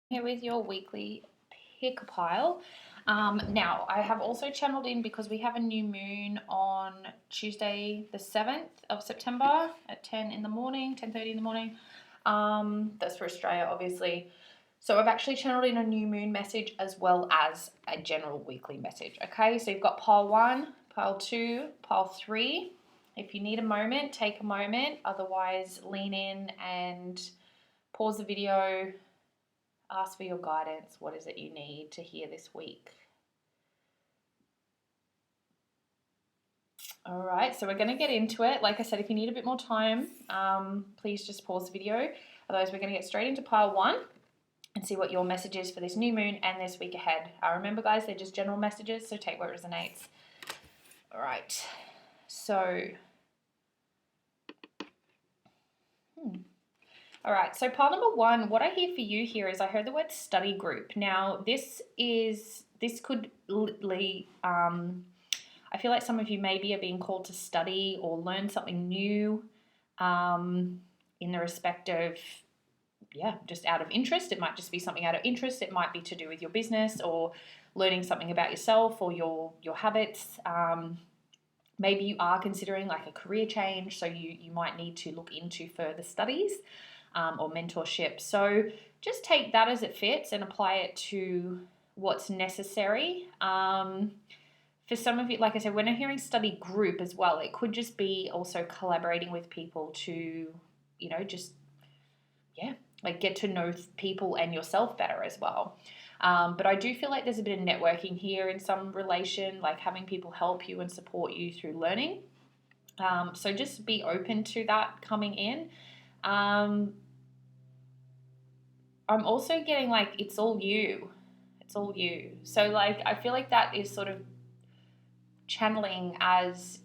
Here with your weekly pick pile. Now, I have also channeled in because we have a new moon on Tuesday, the 7th of September at 10 in the morning, 10:30 in the morning. That's for Australia, obviously. So I've actually channeled in a new moon message as well as a general weekly message. Okay, so you've got pile 1, pile 2, pile 3. If you need a moment, take a moment. Otherwise, lean in and pause the video. Ask for your guidance. What is it you need to hear this week? All right, so we're going to get into it. Like I said, if you need a bit more time, please just pause the video. Otherwise, we're going to get straight into pile 1 and see what your message is for this new moon and this week ahead. Remember, guys, they're just general messages, so take where it resonates. All right, so... All right, so pile number 1, what I hear for you here is I heard the word study group. Now, this could I feel like some of you maybe are being called to study or learn something new in the respect of, just out of interest. It might just be something out of interest. It might be to do with your business or learning something about yourself or your habits. Maybe you are considering like a career change, so you might need to look into further studies. Or mentorship. So just take that as it fits and apply it to what's necessary. For some of you, like I said, when I'm hearing study group as well, it could just be also collaborating with people to, get to know people and yourself better as well. But I do feel like there's a bit of networking here in some relation, like having people help you and support you through learning. So just be open to that coming in. I'm also getting like, it's all you. It's all you. So like, I feel like that is sort of channeling as,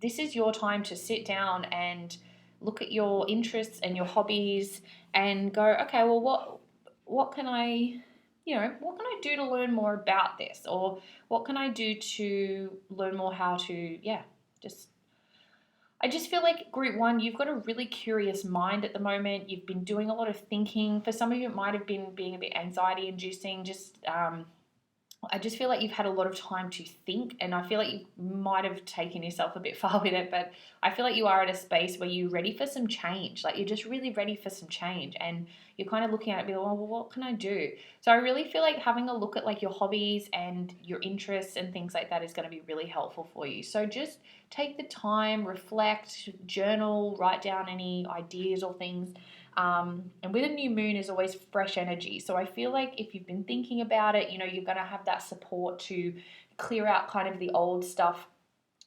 this is your time to sit down and look at your interests and your hobbies and go, okay, well, what can I do to learn more about this? Or what can I do to learn more how to, I just feel like group 1, you've got a really curious mind at the moment. You've been doing a lot of thinking. For some of you, it might have been being a bit anxiety inducing. I just feel like you've had a lot of time to think, and I feel like you might have taken yourself a bit far with it, but I feel like you are at a space where you're ready for some change. Like you're just really ready for some change, and you're kind of looking at it, well, what can I do? So I really feel like having a look at like your hobbies and your interests and things like that is going to be really helpful for you. So just take the time, reflect, journal, write down any ideas or things. And with a new moon is always fresh energy. So I feel like if you've been thinking about it, you're going to have that support to clear out kind of the old stuff.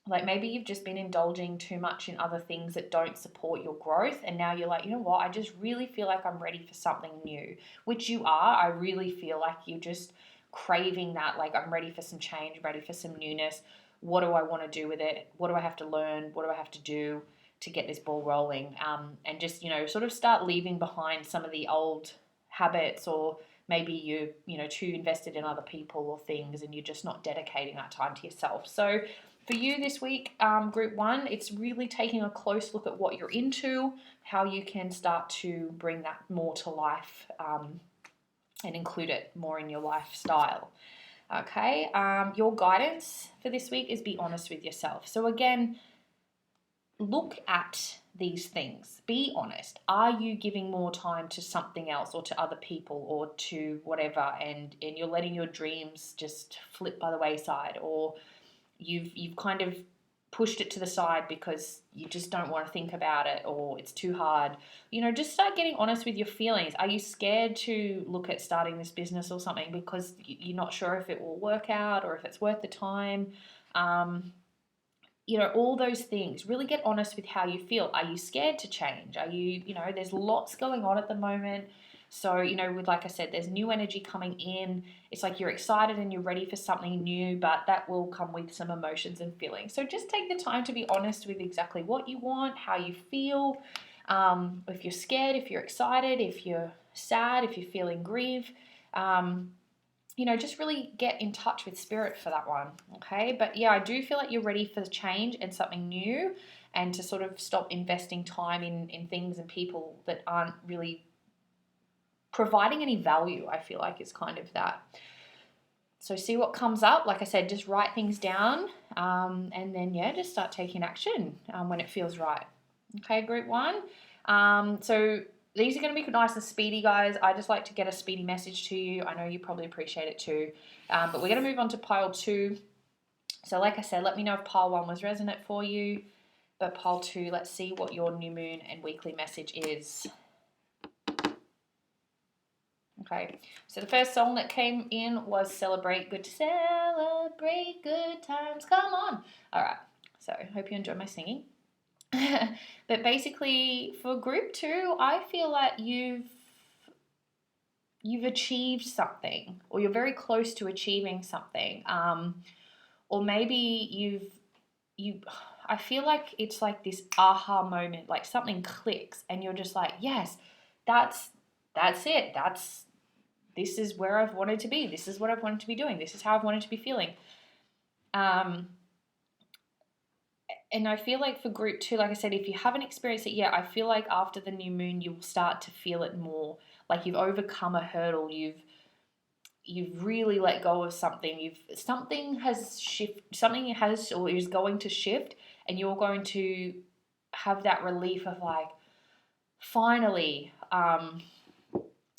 Like maybe you've just been indulging too much in other things that don't support your growth. And now you're like, you know what? I just really feel like I'm ready for something new, which you are. I really feel like you're just craving that. Like I'm ready for some change, ready for some newness. What do I want to do with it? What do I have to learn? What do I have to do to get this ball rolling? And just, sort of start leaving behind some of the old habits, or maybe you're too invested in other people or things and you're just not dedicating that time to yourself. So for you this week, group 1, it's really taking a close look at what you're into, how you can start to bring that more to life and include it more in your lifestyle. Okay, your guidance for this week is be honest with yourself. So again, look at these things. Be honest. Are you giving more time to something else or to other people or to whatever, and you're letting your dreams just flip by the wayside, or you've kind of pushed it to the side because you just don't want to think about it or it's too hard. Just start getting honest with your feelings. Are you scared to look at starting this business or something because you're not sure if it will work out or if it's worth the time? All those things. Really get honest with how you feel. Are you scared to change? Are you, there's lots going on at the moment. So, with, like I said, there's new energy coming in. It's like you're excited and you're ready for something new, but that will come with some emotions and feelings. So just take the time to be honest with exactly what you want, how you feel. If you're scared, if you're excited, if you're sad, if you're feeling grief, just really get in touch with spirit for that one, okay? But yeah, I do feel like you're ready for change and something new, and to sort of stop investing time in things and people that aren't really providing any value, I feel like, is kind of that. So see what comes up. Like I said, just write things down, and then, yeah, just start taking action when it feels right. Okay, group 1. So these are going to be nice and speedy, guys. I just like to get a speedy message to you. I know you probably appreciate it too. But we're going to move on to pile 2. So like I said, let me know if pile 1 was resonant for you. But pile 2, let's see what your new moon and weekly message is. Okay, so the first song that came in was Celebrate. Good to celebrate good times. Come on. All right, so I hope you enjoy my singing. But basically, for group 2, I feel like you've achieved something, or you're very close to achieving something, or maybe I feel like it's like this aha moment, like something clicks, and you're just like, yes, that's it. This is where I've wanted to be. This is what I've wanted to be doing. This is how I've wanted to be feeling. And I feel like for group 2, like I said, if you haven't experienced it yet, I feel like after the new moon, you will start to feel it more. Like you've overcome a hurdle. You've really let go of something. Something has or is going to shift, and you're going to have that relief of like, finally,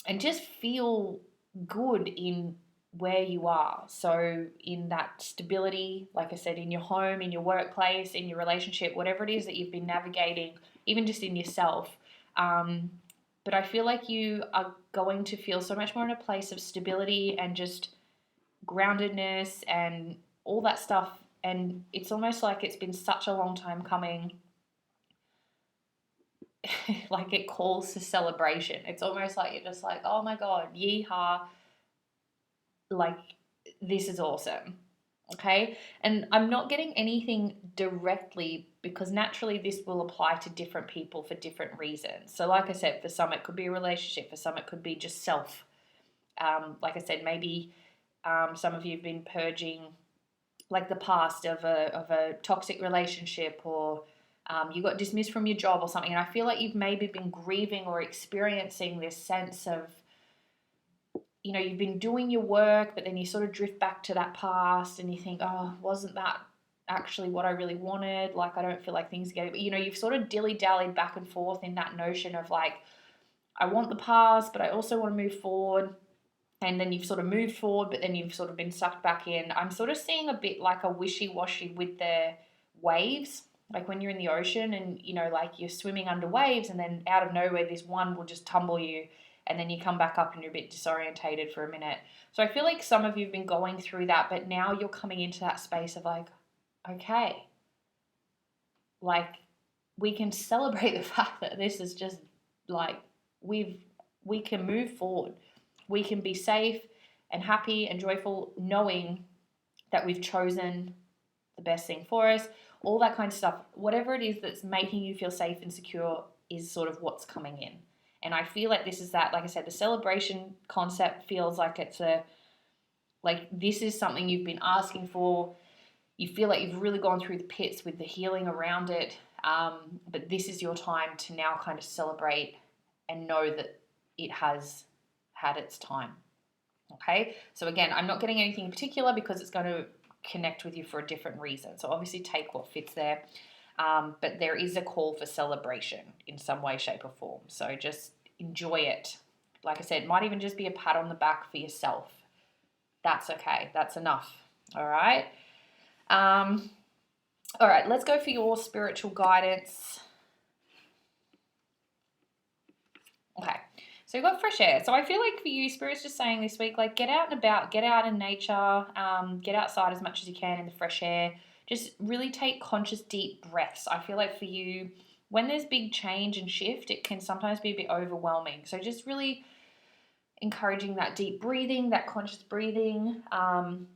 and just feel good in where you are. So in that stability, like I said, in your home, in your workplace, in your relationship, whatever it is that you've been navigating, even just in yourself. But I feel like you are going to feel so much more in a place of stability and just groundedness and all that stuff. And it's almost like it's been such a long time coming. Like it calls to celebration. It's almost like you're just like, oh my God, yeehaw. Like, this is awesome. Okay. And I'm not getting anything directly because naturally this will apply to different people for different reasons. So like I said, for some it could be a relationship, for some it could be just self. Like I said, maybe some of you have been purging like the past of a toxic relationship, or you got dismissed from your job or something. And I feel like you've maybe been grieving or experiencing this sense of, you know, you've been doing your work, but then you sort of drift back to that past and you think, oh, wasn't that actually what I really wanted? Like, I don't feel like things get, you know, you've sort of dilly-dallied back and forth in that notion of like, I want the past, but I also want to move forward. And then you've sort of moved forward, but then you've sort of been sucked back in. I'm sort of seeing a bit like a wishy-washy with the waves. Like when you're in the ocean and, you know, like you're swimming under waves and then out of nowhere, this one will just tumble you. And then you come back up and you're a bit disorientated for a minute. So I feel like some of you have been going through that, but now you're coming into that space of like, okay, like we can celebrate the fact that this is just like, we can move forward. We can be safe and happy and joyful knowing that we've chosen the best thing for us, all that kind of stuff. Whatever it is that's making you feel safe and secure is sort of what's coming in. And I feel like this is that, like I said, the celebration concept feels like it's this is something you've been asking for. You feel like you've really gone through the pits with the healing around it. But this is your time to now kind of celebrate and know that it has had its time. Okay. So again, I'm not getting anything in particular because it's going to connect with you for a different reason. So obviously take what fits there. But there is a call for celebration in some way, shape, or form. So just enjoy it. Like I said, it might even just be a pat on the back for yourself. That's okay. That's enough. All right. All right. Let's go for your spiritual guidance. Okay. So you've got fresh air. So I feel like for you, Spirit's just saying this week, like get out and about, get out in nature, get outside as much as you can in the fresh air. Just really take conscious deep breaths. I feel like for you, when there's big change and shift, it can sometimes be a bit overwhelming. So just really encouraging that deep breathing, that conscious breathing, and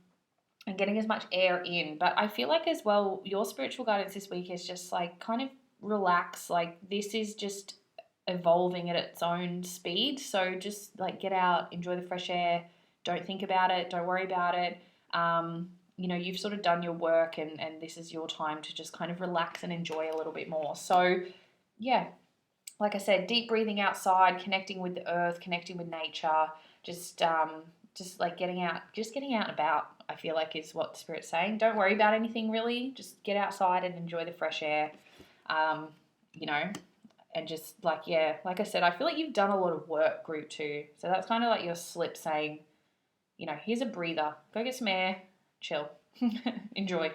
getting as much air in. But I feel like as well, your spiritual guidance this week is just like kind of relax. Like this is just evolving at its own speed. So just like get out, enjoy the fresh air. Don't think about it. Don't worry about it. You know, you've sort of done your work and this is your time to just kind of relax and enjoy a little bit more. So yeah, like I said, deep breathing outside, connecting with the earth, connecting with nature, just like getting out and about, I feel like is what the Spirit's saying. Don't worry about anything really. Just get outside and enjoy the fresh air, you know, and just like, yeah, like I said, I feel like you've done a lot of work, group 2. So that's kind of like your slip saying, you know, here's a breather. Go get some air, chill, enjoy.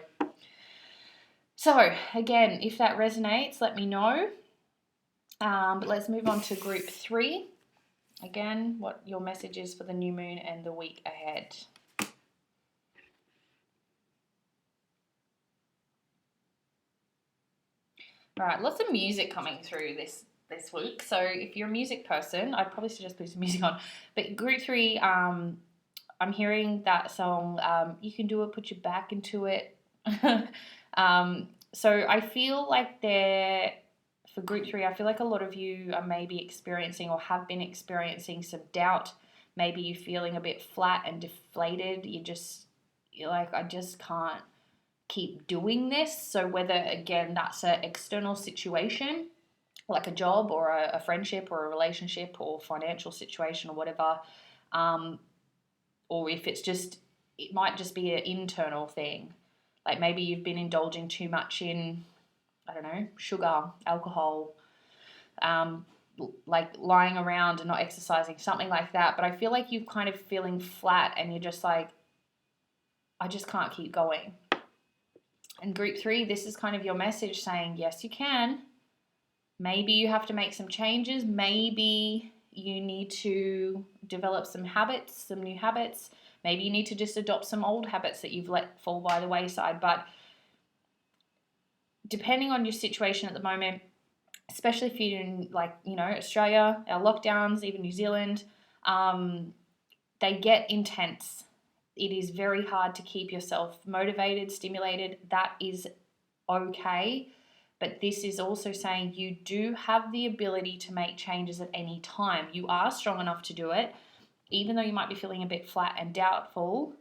So again, if that resonates, let me know. But let's move on to group 3. Again, what your message is for the new moon and the week ahead. All right, lots of music coming through this week. So if you're a music person, I'd probably suggest putting some music on. But group 3, I'm hearing that song, You Can Do It, Put Your Back Into It. So I feel like for group 3, I feel like a lot of you are maybe experiencing or have been experiencing some doubt. Maybe you're feeling a bit flat and deflated. You're like, I just can't keep doing this. So whether, again, that's an external situation, like a job or a friendship or a relationship or financial situation or whatever, or if it might just be an internal thing. Like maybe you've been indulging too much in, I don't know, sugar, alcohol, like lying around and not exercising, something like that. But I feel like you're kind of feeling flat and you're just like, I just can't keep going. And group 3, this is kind of your message saying, yes, you can. Maybe you have to make some changes. Maybe you need to develop some habits, some new habits. Maybe you need to just adopt some old habits that you've let fall by the wayside. But depending on your situation at the moment, especially if you're in, like, you know, Australia, our lockdowns, even New Zealand, they get intense. It is very hard to keep yourself motivated, stimulated. That is okay. But this is also saying you do have the ability to make changes at any time. You are strong enough to do it. Even though you might be feeling a bit flat and doubtful,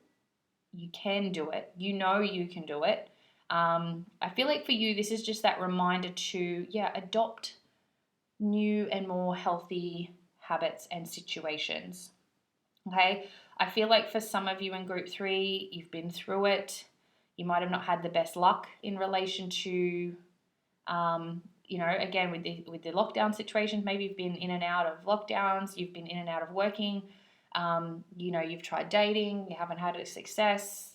you can do it. You know you can do it. I feel like for you, this is just that reminder to, adopt new and more healthy habits and situations. Okay? I feel like for some of you in group 3, you've been through it. You might have not had the best luck in relation to, again, with the lockdown situations. Maybe you've been in and out of lockdowns. You've been in and out of working. You've tried dating. You haven't had a success.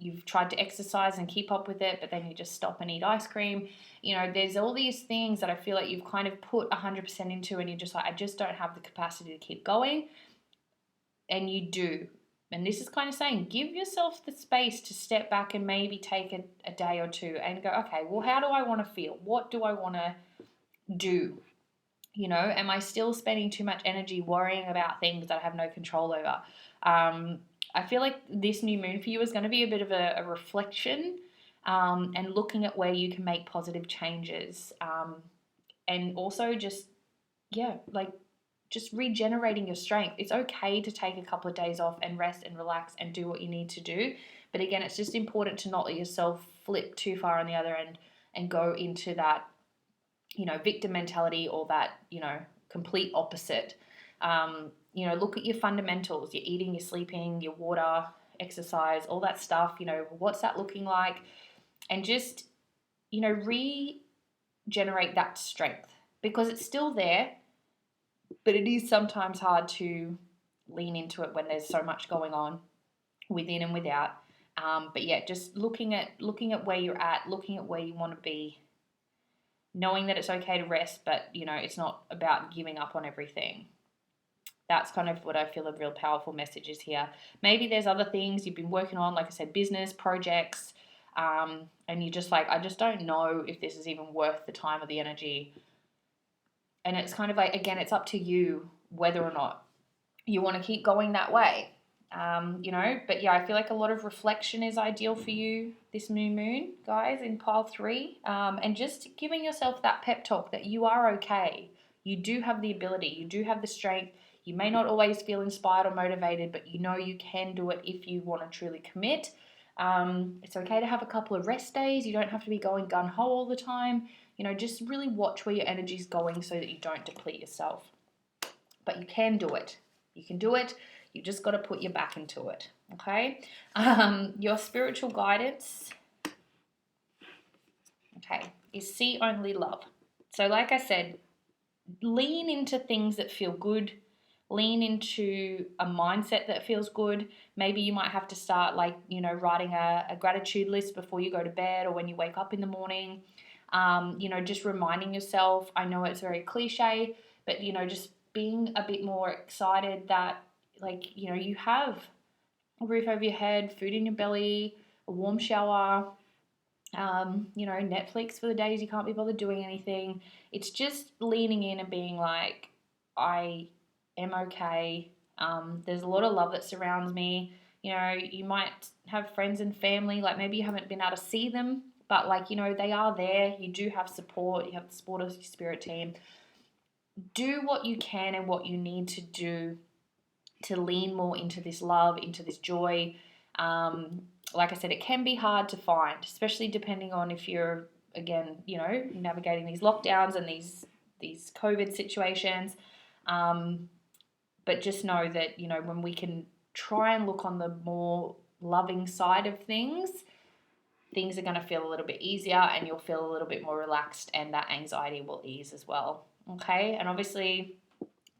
You've tried to exercise and keep up with it, but then you just stop and eat ice cream. You know, there's all these things that I feel like you've kind of put 100% into, and you're just like, I just don't have the capacity to keep going. And you do. And this is kind of saying, give yourself the space to step back and maybe take a day or two and go, okay, well, how do I want to feel? What do I want to do? You know, am I still spending too much energy worrying about things that I have no control over? I feel like this new moon for you is going to be a bit of a reflection and looking at where you can make positive changes. And also just regenerating your strength. It's okay to take a couple of days off and rest and relax and do what you need to do. But again, it's just important to not let yourself flip too far on the other end and go into that, victim mentality or that, complete opposite. Look at your fundamentals, your eating, your sleeping, your water, exercise, all that stuff. What's that looking like? And just, regenerate that strength, because it's still there, but it is sometimes hard to lean into it when there's so much going on within and without. But yeah, just looking at where you're at, looking at where you want to be, knowing that it's okay to rest, but it's not about giving up on everything. That's kind of what I feel a real powerful message is here. Maybe there's other things you've been working on, like I said, business, projects, and you're just like, I just don't know if this is even worth the time or the energy. And it's kind of like, again, it's up to you whether or not you want to keep going that way. But yeah, I feel like a lot of reflection is ideal for you this new moon, guys, in pile 3. And just giving yourself that pep talk that you are okay. You do have the ability. You do have the strength. You may not always feel inspired or motivated, but you know you can do it if you want to truly commit. It's okay to have a couple of rest days. You don't have to be going gung-ho all the time. You know, just really watch where your energy is going so that you don't deplete yourself. But you can do it. You can do it. You just got to put your back into it. Okay. Your spiritual guidance, okay, is see only love. So like I said, lean into things that feel good. Lean into a mindset that feels good. Maybe you might have to start, like, you know, writing a gratitude list before you go to bed or when you wake up in the morning. You know, just reminding yourself, I know it's very cliche, but, you know, just being a bit more excited that, like, you know, you have a roof over your head, food in your belly, a warm shower, you know, Netflix for the days you can't be bothered doing anything. It's just leaning in and being like, I am okay. There's a lot of love that surrounds me. You know, you might have friends and family, like maybe you haven't been able to see them, but like, you know, they are there. You do have support. You have the support of your spirit team. Do what you can and what you need to do to lean more into this love, into this joy. Like I said, it can be hard to find, especially depending on if you're, again, you know, navigating these lockdowns and these COVID situations. But just know that, you know, when we can try and look on the more loving side of things, things are going to feel a little bit easier and you'll feel a little bit more relaxed and that anxiety will ease as well. Okay. And obviously,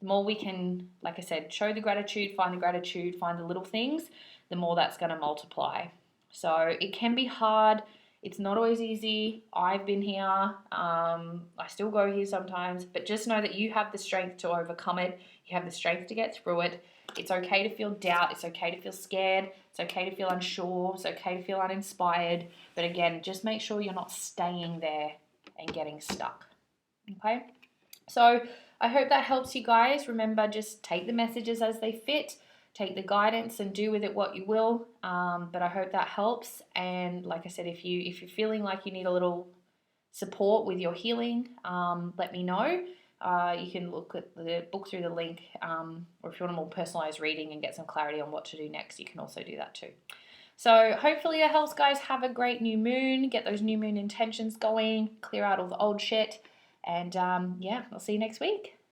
the more we can, like I said, show the gratitude, find the little things, the more that's going to multiply. So it can be hard. It's not always easy. I've been here. I still go here sometimes, but just know that you have the strength to overcome it. You have the strength to get through it. It's okay to feel doubt. It's okay to feel scared. It's okay to feel unsure. It's okay to feel uninspired. But again, just make sure you're not staying there and getting stuck. Okay? So I hope that helps you guys. Remember, just take the messages as they fit. Take the guidance and do with it what you will. But I hope that helps. And like I said, if you're feeling like you need a little support with your healing, let me know. You can look at the book through the link, or if you want a more personalized reading and get some clarity on what to do next, you can also do that too. So hopefully that helps, guys. Have a great new moon. Get those new moon intentions going. Clear out all the old shit. And yeah, I'll see you next week.